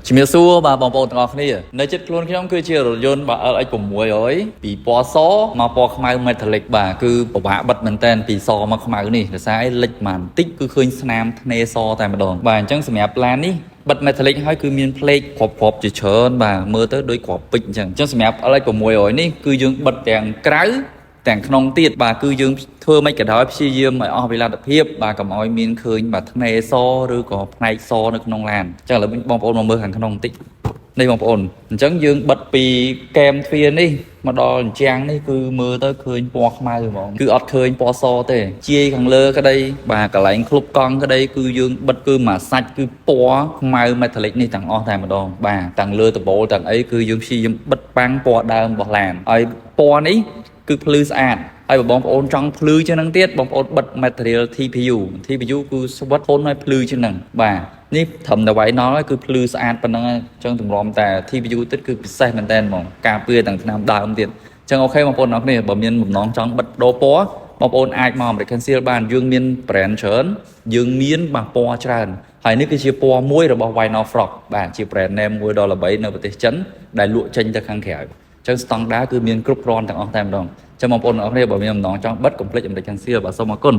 ជំរាបសួរបាទបងប្អូនទាំងអស់គ្នានៅចិត្តខ្លួនខ្ញុំគឺជារថយន្តបាទ LX600 ពីពណ៌សមកពណ៌ខ្មៅ metallic បាទគឺពិបាកបិទមែនតើពីសមកខ្មៅនេះដោយសារឯលិចបានបន្តិចគឺឃើញស្នាមធ្នេសតែម្ដងបាទអញ្ចឹងសម្រាប់ឡាននេះបិទ metallic ហើយគឺមានផ្លេកគ្រាប់ជាច្រើនបាទមើលទៅដូចគ្រាប់ពេជ្រអញ្ចឹងសម្រាប់ LX600 នេះគឺយើងបិទទាំងក្រៅទាំងក្នុងទៀតបាទគឺយើងធ្វើមិនក៏ដោយព្យាយាមឲ្យអស់វិលទ្ធភាពបាទកុំឲ្យមានឃើញបាទធ្នេសឬក៏ផ្នែកសនៅក្នុងឡានអញ្ចឹងឥឡូវបងប្អូនមកមើលខាងក្នុងបន្តិចនេះបងប្អូនអញ្ចឹងយើងបិទពីកែមទ្វារនេះមកដល់អញ្ចាំងនេះគឺមើលទៅឃើញពណ៌ខ្មៅហ្មងគឺអត់ឃើញពណ៌សទេជាយខាងលើក្តីបាទកន្លែងឃ្លុបកង់ក្តីគឺយើងបិទគឺមួយសាច់គឺពណ៌ខ្មៅ metallic នេះទាំងអស់តែម្ដងបាទទាំងលើដបូលទាំងអីគឺយើងព្យាយាមបិទប៉ាំងពណ៌ដើមរបស់ឡានហើយពណ៌នេះគឺភ្លឺស្អាតហើយបងប្អូនចង់ភ្លឺជាងហ្នឹងទៀតបងប្អូនបិទ material TPU គឺស្វិតធន់ឲ្យភ្លឺជាងហ្នឹងបាទនេះត្រឹមតែវាយណល់គឺភ្លឺស្អាតប៉ុណ្ណឹងអញ្ចឹងទម្រាំតែ TPU ទៀតគឺពិសេសមែនតើហ្មងការពារទាំងឆ្នាំដើមទៀតអញ្ចឹងអូខេបងប្អូនអរគ្នាបើមានបំណងចង់បិទដូរពណ៌បងប្អូនអាចមក American Seal បានយើងមាន brand ច្រើនយើងមានបាទពណ៌ច្រើនហើយនេះគឺជាពណ៌មួយរបស់ Vinyl Frog បាទជា brand name មួយដ៏ល្បីនៅប្រទេសចិនដែលលក់ចេញទៅខាងក្រៅអញ្ចឹងស្តង់ដារគឺមានគ្រប់គ្រាន់ទាំងអស់តែម្ដងចាំបងប្អូនអរគ្នាបើមានបំណងចង់បិទកុំភ្លេចAmerican Seal បាទសូមអរគុណ